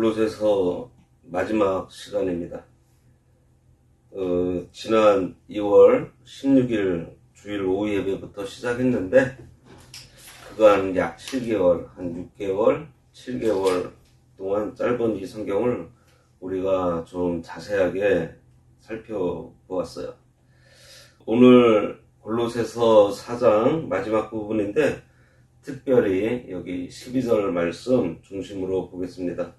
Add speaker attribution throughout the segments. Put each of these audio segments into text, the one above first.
Speaker 1: 골로새서 마지막 시간입니다. 지난 2월 16일 주일 오후 예배부터 시작했는데 그간 약 7개월, 한 6개월, 7개월 동안 짧은 이 성경을 우리가 좀 자세하게 살펴보았어요. 오늘 골로새서 4장 마지막 부분인데 특별히 여기 12절 말씀 중심으로 보겠습니다.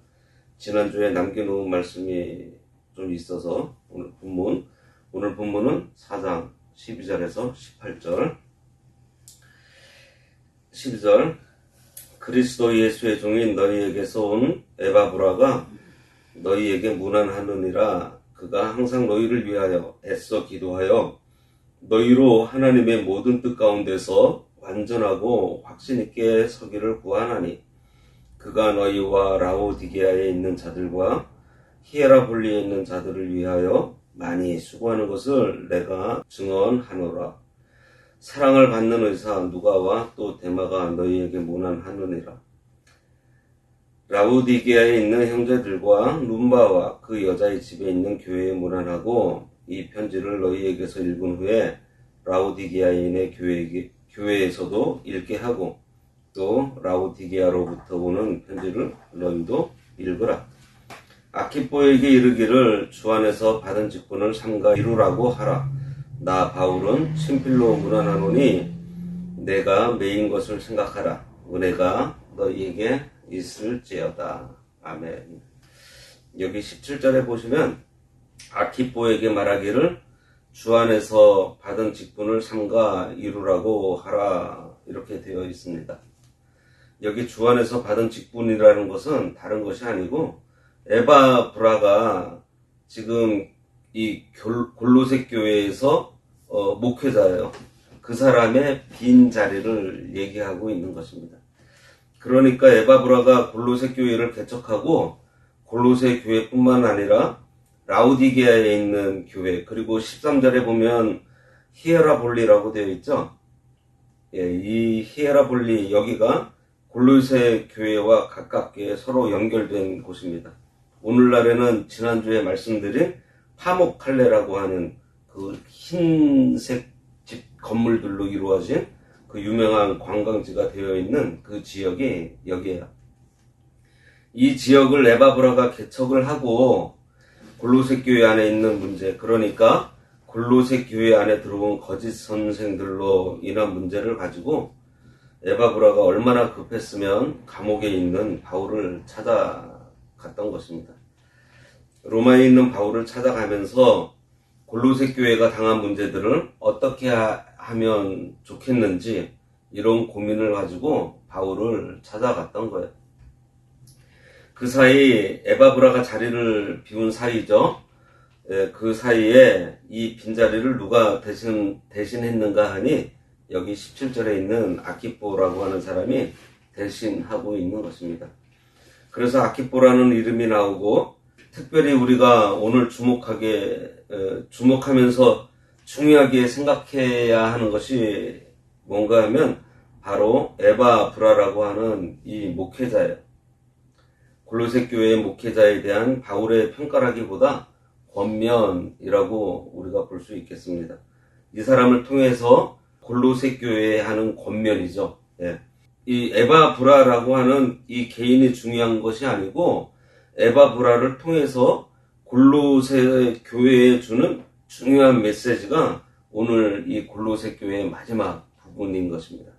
Speaker 1: 지난주에 남겨놓은 말씀이 좀 있어서 오늘 본문은 4장 12절에서 18절. 12절 그리스도 예수의 종인 너희에게서 온 에바브라가 너희에게 문안하느니라. 그가 항상 너희를 위하여 애써 기도하여 너희로 하나님의 모든 뜻 가운데서 완전하고 확신 있게 서기를 구하나니 그가 너희와 라오디게아에 있는 자들과 히에라볼리에 있는 자들을 위하여 많이 수고하는 것을 내가 증언하노라. 사랑을 받는 의사 누가와 또 데마가 너희에게 문안하느니라. 라오디게아에 있는 형제들과 룸바와 그 여자의 집에 있는 교회에 문안하고 이 편지를 너희에게서 읽은 후에 라오디게아인의 교회에서도 읽게 하고 또 라오디게아로부터 오는 편지를 너희도 읽으라. 아키포에게 이르기를 주 안에서 받은 직분을 삼가 이루라고 하라. 나 바울은 친필로 문안하노니 내가 매인 것을 생각하라. 은혜가 너희에게 있을지어다. 아멘. 여기 17절에 보시면 아키포에게 말하기를 주 안에서 받은 직분을 삼가 이루라고 하라. 이렇게 되어 있습니다. 여기 주 안에서 받은 직분이라는 것은 다른 것이 아니고 에바브라가 지금 이 골로새 교회에서 목회자예요. 그 사람의 빈 자리를 얘기하고 있는 것입니다. 그러니까 에바브라가 골로새 교회를 개척하고 골로새 교회뿐만 아니라 라오디게아에 있는 교회, 그리고 13절에 보면 히에라볼리라고 되어 있죠. 이 히에라볼리 여기가 골로새 교회와 가깝게 서로 연결된 곳입니다. 오늘날에는 지난주에 말씀드린 파목칼레라고 하는 그 흰색 집 건물들로 이루어진 그 유명한 관광지가 되어 있는 그 지역이 여기에요. 이 지역을 에바브라가 개척을 하고 골로새 교회 안에 있는 문제, 그러니까 골로새 교회 안에 들어온 거짓 선생들로 인한 문제를 가지고 에바브라가 얼마나 급했으면 감옥에 있는 바울을 찾아갔던 것입니다. 로마에 있는 바울을 찾아가면서 골로새 교회가 당한 문제들을 어떻게 하면 좋겠는지 이런 고민을 가지고 바울을 찾아갔던 거예요. 그 사이 에바브라가 자리를 비운 사이죠. 그 사이에 이 빈자리를 누가 대신했는가 하니 여기 17절에 있는 아키포라고 하는 사람이 대신하고 있는 것입니다. 그래서 아키포라는 이름이 나오고 특별히 우리가 오늘 주목하면서 중요하게 생각해야 하는 것이 뭔가 하면 바로 에바브라라고 하는 이 목회자예요. 골로새 교회의 목회자에 대한 바울의 평가라기보다 권면이라고 우리가 볼 수 있겠습니다. 이 사람을 통해서 골로새 교회에 하는 권면이죠. 이 에바브라라고 하는 이 개인이 중요한 것이 아니고 에바브라를 통해서 골로새 교회에 주는 중요한 메시지가 오늘 이 골로새 교회의 마지막 부분인 것입니다.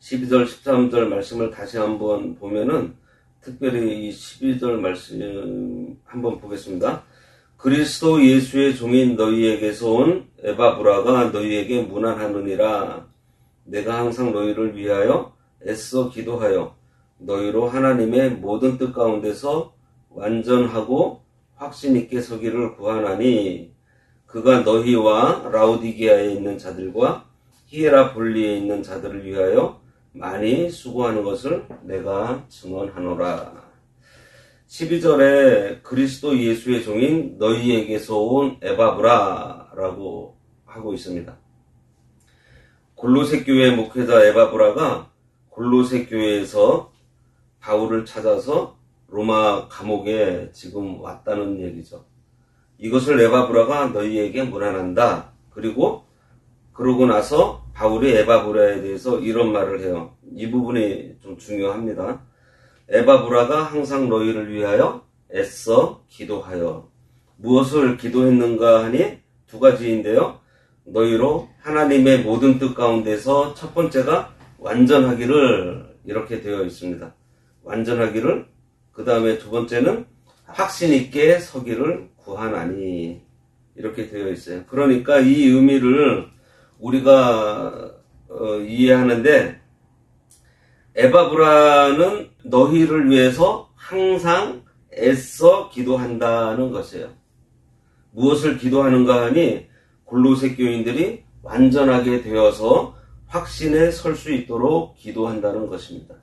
Speaker 1: 12절, 13절 말씀을 다시 한번 보면은 특별히 이 12절 말씀 한번 보겠습니다. 그리스도 예수의 종인 너희에게서 온 에바브라가 너희에게 문안하느니라. 내가 항상 너희를 위하여 애써 기도하여 너희로 하나님의 모든 뜻 가운데서 완전하고 확신 있게 서기를 구하나니 그가 너희와 라오디게아에 있는 자들과 히에라볼리에 있는 자들을 위하여 많이 수고하는 것을 내가 증언하노라. 12절에 그리스도 예수의 종인 너희에게서 온 에바브라라고 하고 있습니다. 골로새 교회 목회자 에바브라가 골로새 교회에서 바울을 찾아서 로마 감옥에 지금 왔다는 얘기죠. 이것을 에바브라가 너희에게 문안한다. 그리고 그러고 나서 바울이 에바브라에 대해서 이런 말을 해요. 이 부분이 좀 중요합니다. 에바브라가 항상 너희를 위하여 애써 기도하여. 무엇을 기도했는가 하니 두 가지인데요. 너희로 하나님의 모든 뜻 가운데서 첫 번째가 완전하기를 이렇게 되어 있습니다. 완전하기를. 그 다음에 두 번째는 확신 있게 서기를 구하나니 이렇게 되어 있어요. 그러니까 이 의미를 우리가 이해하는데 에바브라는 너희를 위해서 항상 애써 기도한다는 것이에요. 무엇을 기도하는가 하니 골로새 교인들이 완전하게 되어서 확신에 설 수 있도록 기도한다는 것입니다.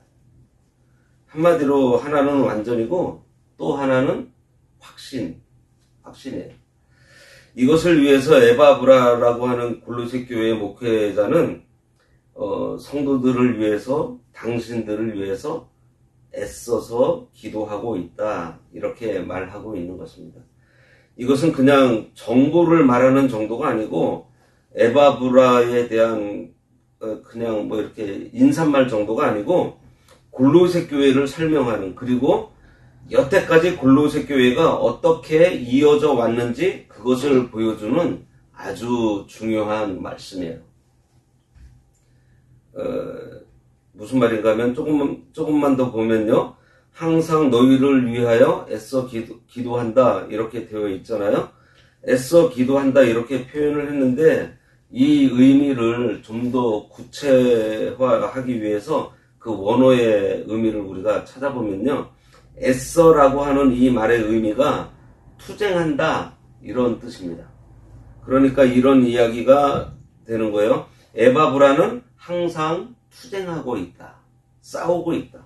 Speaker 1: 한마디로 하나는 완전이고 또 하나는 확신이에요. 이것을 위해서 에바브라라고 하는 골로새 교회 목회자는 성도들을 위해서 당신들을 위해서 애써서 기도하고 있다 이렇게 말하고 있는 것입니다. 이것은 그냥 정보를 말하는 정도가 아니고 에바브라에 대한 그냥 뭐 이렇게 인사말 정도가 아니고 골로새 교회를 설명하는, 그리고 여태까지 골로새 교회가 어떻게 이어져 왔는지 그것을 보여주는 아주 중요한 말씀이에요. 무슨 말인가 하면 조금만 더 보면요. 항상 너희를 위하여 애써 기도한다 이렇게 되어 있잖아요. 애써 기도한다 이렇게 표현을 했는데 이 의미를 좀 더 구체화하기 위해서 그 원어의 의미를 우리가 찾아보면요. 애써라고 하는 이 말의 의미가 투쟁한다 이런 뜻입니다. 그러니까 이런 이야기가 되는 거예요. 에바브라는 항상 투쟁하고 있다. 싸우고 있다.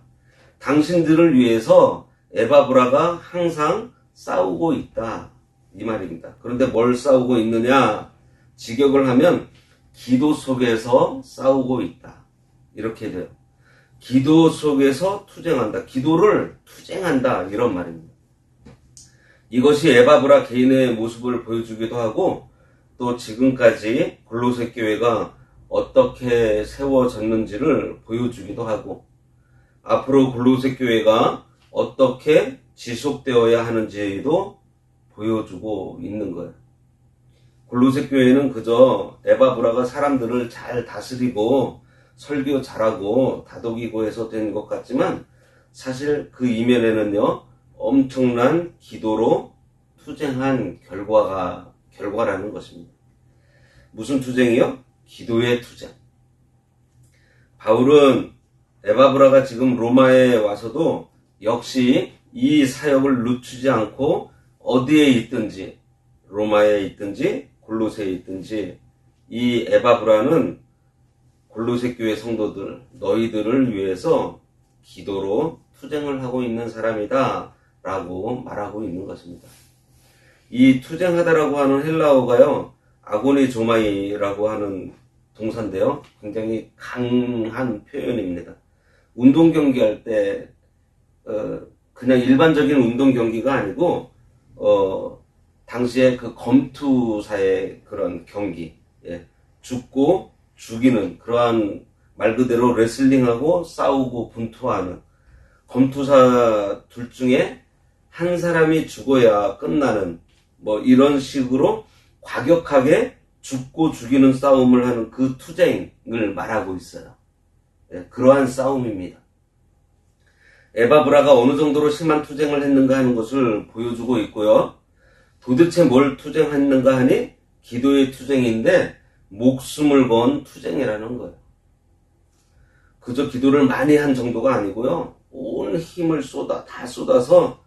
Speaker 1: 당신들을 위해서 에바브라가 항상 싸우고 있다. 이 말입니다. 그런데 뭘 싸우고 있느냐? 직역을 하면 기도 속에서 싸우고 있다. 이렇게 돼요. 기도 속에서 투쟁한다. 기도를 투쟁한다. 이런 말입니다. 이것이 에바브라 개인의 모습을 보여주기도 하고 또 지금까지 골로새 교회가 어떻게 세워졌는지를 보여주기도 하고 앞으로 골로새 교회가 어떻게 지속되어야 하는지도 보여주고 있는 거예요. 골로새 교회는 그저 에바브라가 사람들을 잘 다스리고 설교 잘하고 다독이고 해서 된 것 같지만 사실 그 이면에는요 엄청난 기도로 투쟁한 결과라는 것입니다. 무슨 투쟁이요? 기도의 투쟁. 바울은 에바브라가 지금 로마에 와서도 역시 이 사역을 늦추지 않고 어디에 있든지 로마에 있든지 골로새에 있든지 이 에바브라는 골로새 교회 성도들 너희들을 위해서 기도로 투쟁을 하고 있는 사람이다 라고 말하고 있는 것입니다. 이 투쟁하다라고 하는 헬라어가요 아고니조마이라고 하는 동사인데요 굉장히 강한 표현입니다. 운동 경기할 때 그냥 일반적인 운동 경기가 아니고 당시에 그 검투사의 그런 경기, 죽고 죽이는 그러한 말 그대로 레슬링하고 싸우고 분투하는 검투사 둘 중에 한 사람이 죽어야 끝나는 뭐 이런 식으로 과격하게 죽고 죽이는 싸움을 하는 그 투쟁을 말하고 있어요. 그러한 싸움입니다. 에바브라가 어느 정도로 심한 투쟁을 했는가 하는 것을 보여주고 있고요. 도대체 뭘 투쟁했는가 하니 기도의 투쟁인데 목숨을 건 투쟁이라는 거예요. 그저 기도를 많이 한 정도가 아니고요. 온 힘을 다 쏟아서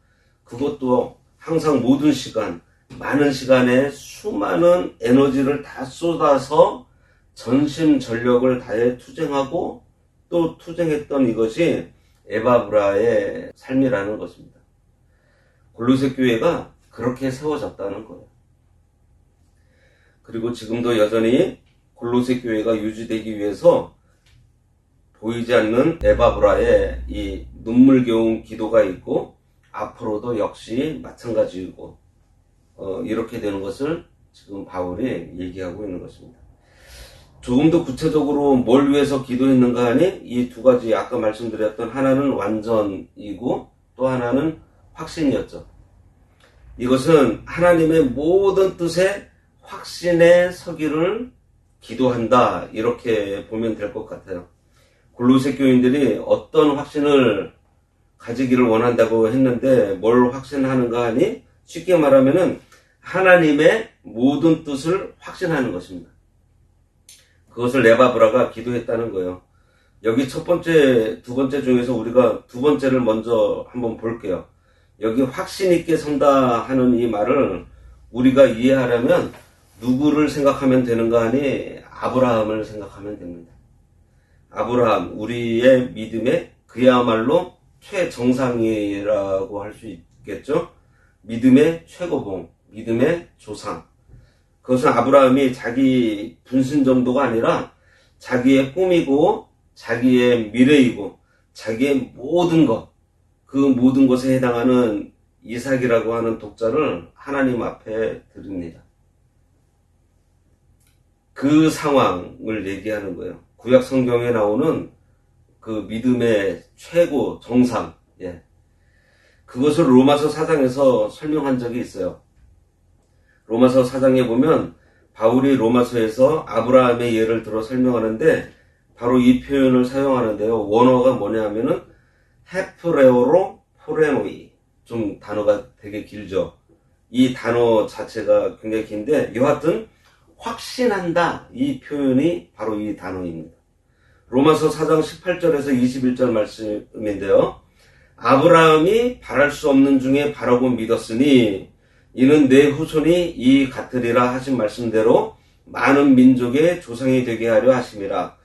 Speaker 1: 그것도 항상 모든 시간, 많은 시간에 수많은 에너지를 다 쏟아서 전심전력을 다해 투쟁하고 또 투쟁했던 이것이 에바브라의 삶이라는 것입니다. 골로새 교회가 그렇게 세워졌다는 거예요. 그리고 지금도 여전히 골로새 교회가 유지되기 위해서 보이지 않는 에바브라의 이 눈물겨운 기도가 있고 앞으로도 역시 마찬가지이고 이렇게 되는 것을 지금 바울이 얘기하고 있는 것입니다. 조금 더 구체적으로 뭘 위해서 기도했는가 하니 이 두 가지 아까 말씀드렸던 하나는 완전이고 또 하나는 확신이었죠. 이것은 하나님의 모든 뜻에 확신에 서기를 기도한다 이렇게 보면 될 것 같아요. 골로새 교인들이 어떤 확신을 가지기를 원한다고 했는데 뭘 확신하는가 하니 쉽게 말하면은 하나님의 모든 뜻을 확신하는 것입니다. 그것을 에바브라가 기도했다는 거예요. 여기 첫 번째, 두 번째 중에서 우리가 두 번째를 먼저 한번 볼게요. 여기 확신 있게 선다 하는 이 말을 우리가 이해하려면 누구를 생각하면 되는가 하니 아브라함을 생각하면 됩니다. 아브라함, 우리의 믿음의 그야말로 최정상이라고 할 수 있겠죠. 믿음의 최고봉, 믿음의 조상. 그것은 아브라함이 자기 분신 정도가 아니라 자기의 꿈이고 자기의 미래이고 자기의 모든 것, 그 모든 것에 해당하는 이삭이라고 하는 독자를 하나님 앞에 드립니다. 그 상황을 얘기하는 거예요. 구약 성경에 나오는 그 믿음의 최고 정상, 그것을 로마서 4장에서 설명한 적이 있어요. 로마서 4장에 보면 바울이 로마서에서 아브라함의 예를 들어 설명하는데 바로 이 표현을 사용하는데요. 원어가 뭐냐 하면은 헤프레오로 포레노이. 좀 단어가 되게 길죠. 이 단어 자체가 굉장히 긴데 여하튼 확신한다. 이 표현이 바로 이 단어입니다. 로마서 4장 18절에서 21절 말씀인데요. 아브라함이 바랄 수 없는 중에 바라고 믿었으니 이는 내 후손이 이 같으리라 하신 말씀대로 많은 민족의 조상이 되게 하려 하심이라.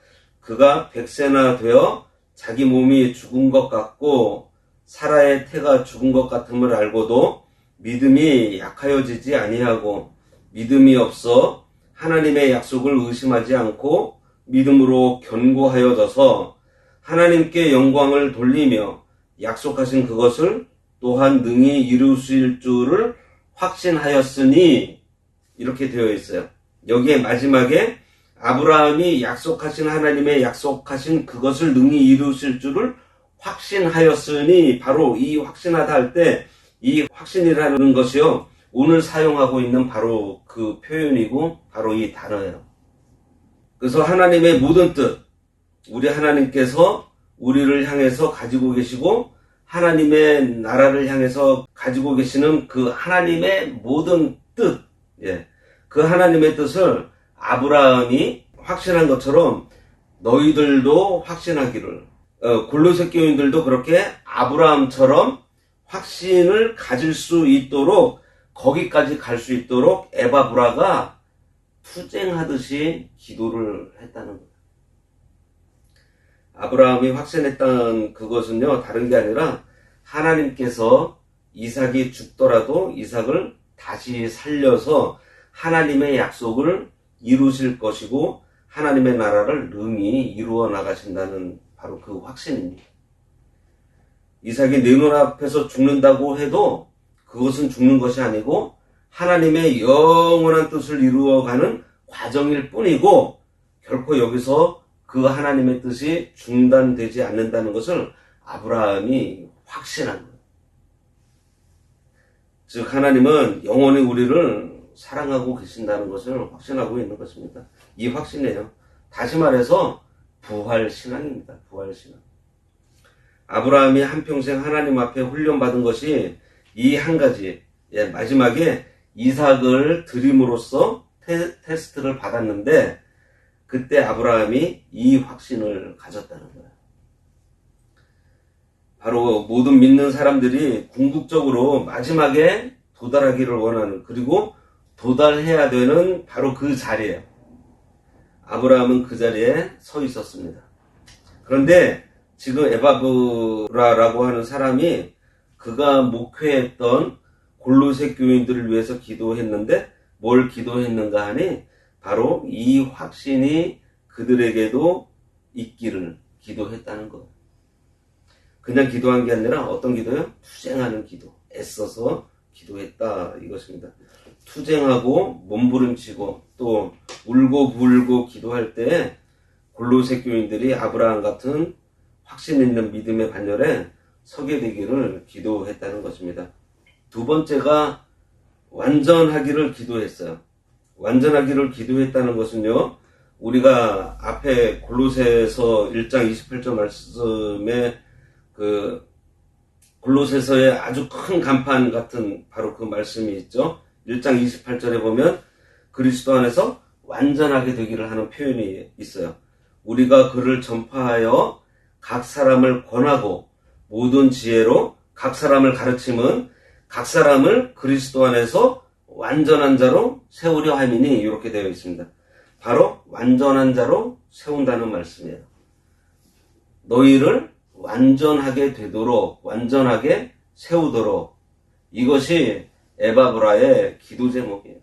Speaker 1: 그가 100세나 되어 자기 몸이 죽은 것 같고 사라의 태가 죽은 것 같음을 알고도 믿음이 약하여지지 아니하고 믿음이 없어 하나님의 약속을 의심하지 않고 믿음으로 견고하여져서 하나님께 영광을 돌리며 약속하신 그것을 또한 능히 이루실 줄을 확신하였으니 이렇게 되어 있어요. 여기에 마지막에 아브라함이 약속하신 하나님의 약속하신 그것을 능히 이루실 줄을 확신하였으니 바로 이 확신하다 할 때 이 확신이라는 것이요 오늘 사용하고 있는 바로 그 표현이고 바로 이 단어예요. 그래서 하나님의 모든 뜻, 우리 하나님께서 우리를 향해서 가지고 계시고 하나님의 나라를 향해서 가지고 계시는 그 하나님의 모든 뜻, 그 하나님의 뜻을 아브라함이 확신한 것처럼 너희들도 확신하기를, 골로새 교인들도 그렇게 아브라함처럼 확신을 가질 수 있도록 거기까지 갈 수 있도록 에바브라가 투쟁하듯이 기도를 했다는 거예요. 아브라함이 확신했던 그것은요 다른 게 아니라 하나님께서 이삭이 죽더라도 이삭을 다시 살려서 하나님의 약속을 이루실 것이고 하나님의 나라를 능히 이루어 나가신다는 바로 그 확신입니다. 이삭이 내 눈앞에서 죽는다고 해도 그것은 죽는 것이 아니고 하나님의 영원한 뜻을 이루어가는 과정일 뿐이고 결코 여기서 그 하나님의 뜻이 중단되지 않는다는 것을 아브라함이 확신한 거예요. 즉 하나님은 영원히 우리를 사랑하고 계신다는 것을 확신하고 있는 것입니다. 이 확신이에요. 다시 말해서 부활신앙입니다. 부활신앙. 아브라함이 한평생 하나님 앞에 훈련받은 것이 이 한 가지, 마지막에 이삭을 드림으로써 테스트를 받았는데 그때 아브라함이 이 확신을 가졌다는 거예요. 바로 모든 믿는 사람들이 궁극적으로 마지막에 도달하기를 원하는, 그리고 도달해야 되는 바로 그 자리예요. 아브라함은 그 자리에 서 있었습니다. 그런데 지금 에바브라라고 하는 사람이 그가 목회했던 골로새 교인들을 위해서 기도했는데 뭘 기도했는가 하니 바로 이 확신이 그들에게도 있기를 기도했다는 것. 그냥 기도한 게 아니라 어떤 기도요? 투쟁하는 기도. 애써서 기도했다 이것입니다. 투쟁하고 몸부림치고 또 울고 불고 기도할 때 골로새 교인들이 아브라함 같은 확신 있는 믿음의 반열에 서게 되기를 기도했다는 것입니다. 두 번째가 완전하기를 기도했어요. 완전하기를 기도했다는 것은요, 우리가 앞에 골로새서 1장 28절 말씀에 그 골로새서의 아주 큰 간판 같은 바로 그 말씀이 있죠. 1장 28절에 보면 그리스도 안에서 완전하게 되기를 하는 표현이 있어요. 우리가 그를 전파하여 각 사람을 권하고 모든 지혜로 각 사람을 가르침은 각 사람을 그리스도 안에서 완전한 자로 세우려 함이니 이렇게 되어 있습니다. 바로 완전한 자로 세운다는 말씀이에요. 너희를 완전하게 되도록 완전하게 세우도록 이것이 에바브라의 기도 제목이에요.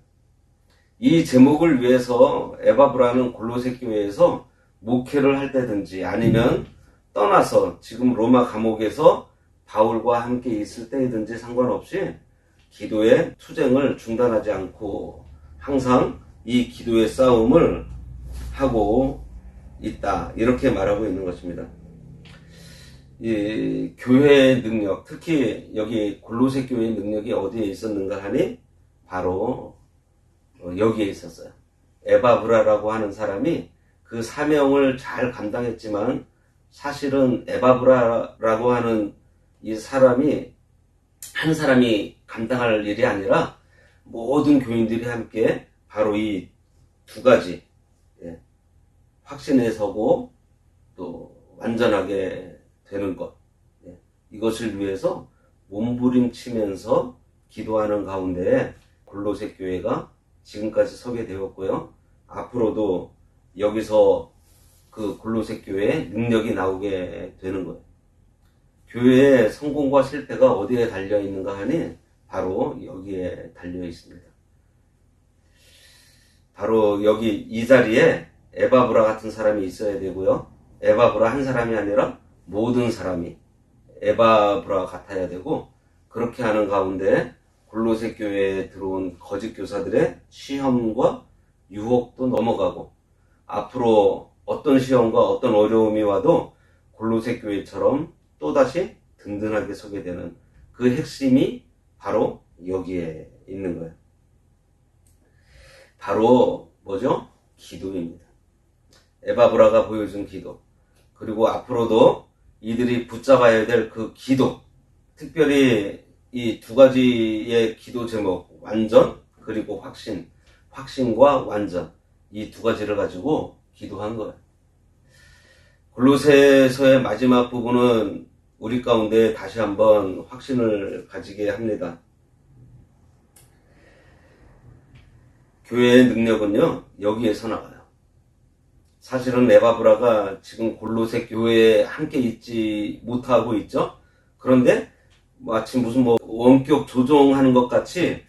Speaker 1: 이 제목을 위해서 에바브라는 골로새 교회에서 목회를 할 때든지 아니면 떠나서 지금 로마 감옥에서 바울과 함께 있을 때이든지 상관없이 기도의 투쟁을 중단하지 않고 항상 이 기도의 싸움을 하고 있다. 이렇게 말하고 있는 것입니다. 이 교회의 능력, 특히 여기 골로새 교회의 능력이 어디에 있었는가 하니 바로 여기에 있었어요. 에바브라라고 하는 사람이 그 사명을 잘 감당했지만 사실은 에바브라라고 하는 이 사람이 한 사람이 감당할 일이 아니라 모든 교인들이 함께 바로 이 두 가지 확신에 서고 또 완전하게 되는 것 이것을 위해서 몸부림치면서 기도하는 가운데 골로새 교회가 지금까지 서게 되었고요. 앞으로도 여기서 그 골로새 교회의 능력이 나오게 되는 거예요. 교회의 성공과 실패가 어디에 달려 있는가 하니 바로 여기에 달려 있습니다. 바로 여기 이 자리에 에바브라 같은 사람이 있어야 되고요. 에바브라 한 사람이 아니라 모든 사람이 에바브라 같아야 되고 그렇게 하는 가운데 골로새 교회에 들어온 거짓 교사들의 시험과 유혹도 넘어가고 앞으로 어떤 시험과 어떤 어려움이 와도 골로새 교회처럼 또다시 든든하게 서게 되는 그 핵심이 바로 여기에 있는 거예요. 바로 뭐죠? 기도입니다. 에바브라가 보여준 기도. 그리고 앞으로도 이들이 붙잡아야 될 그 기도. 특별히 이 두 가지의 기도 제목, 완전 그리고 확신. 확신과 완전. 이 두 가지를 가지고 기도한 거예요. 골로새서의 마지막 부분은 우리 가운데 다시 한번 확신을 가지게 합니다. 교회의 능력은요, 여기에서 나와요. 사실은 에바브라가 지금 골로새 교회에 함께 있지 못하고 있죠? 그런데 마치 무슨 원격 조종하는 것 같이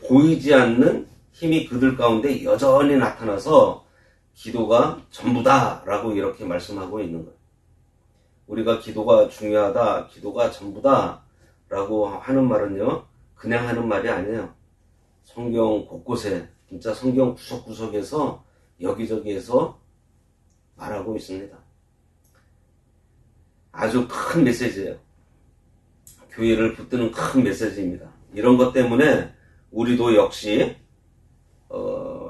Speaker 1: 보이지 않는 힘이 그들 가운데 여전히 나타나서 기도가 전부다라고 이렇게 말씀하고 있는 거예요. 우리가 기도가 중요하다, 기도가 전부다라고 하는 말은요, 그냥 하는 말이 아니에요. 성경 곳곳에, 진짜 성경 구석구석에서 여기저기에서 말하고 있습니다. 아주 큰 메시지예요. 교회를 붙드는 큰 메시지입니다. 이런 것 때문에 우리도 역시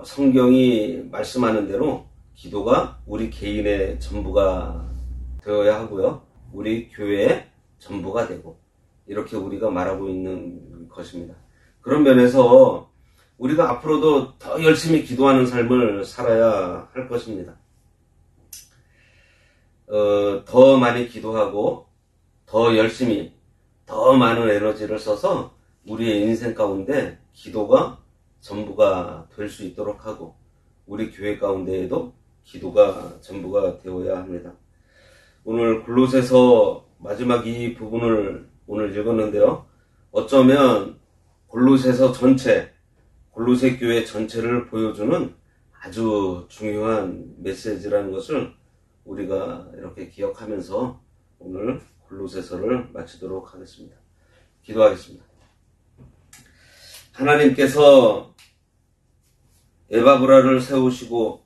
Speaker 1: 성경이 말씀하는 대로 기도가 우리 개인의 전부가 되어야 하고요. 우리 교회의 전부가 되고 이렇게 우리가 말하고 있는 것입니다. 그런 면에서 우리가 앞으로도 더 열심히 기도하는 삶을 살아야 할 것입니다. 더 많이 기도하고 더 열심히 더 많은 에너지를 써서 우리의 인생 가운데 기도가 전부가 될 수 있도록 하고 우리 교회 가운데에도 기도가 전부가 되어야 합니다. 오늘 골로새서 마지막 이 부분을 오늘 읽었는데요. 어쩌면 골로새서 전체, 골로새 교회 전체를 보여주는 아주 중요한 메시지라는 것을 우리가 이렇게 기억하면서 오늘 골로새서를 마치도록 하겠습니다. 기도하겠습니다. 하나님께서 에바브라를 세우시고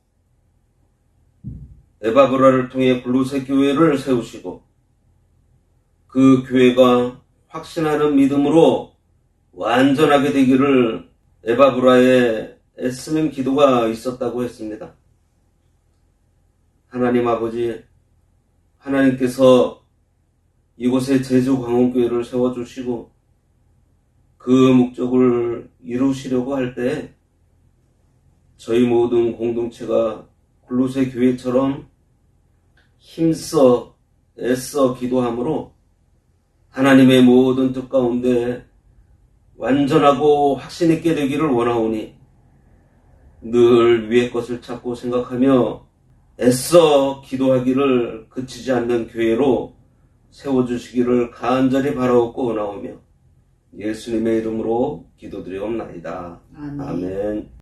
Speaker 1: 에바브라를 통해 골로새 교회를 세우시고 그 교회가 확신하는 믿음으로 완전하게 되기를 에바브라의 애쓰는 기도가 있었다고 했습니다. 하나님 아버지, 하나님께서 이곳에 제주광운교회를 세워주시고 그 목적을 이루시려고 할 때 저희 모든 공동체가 골로새 교회처럼 힘써 애써 기도함으로 하나님의 모든 뜻 가운데 완전하고 확신 있게 되기를 원하오니 늘 위의 것을 찾고 생각하며 애써 기도하기를 그치지 않는 교회로 세워주시기를 간절히 바라옵고 원하오며 예수님의 이름으로 기도드리옵나이다.
Speaker 2: 아멘.
Speaker 1: 아멘.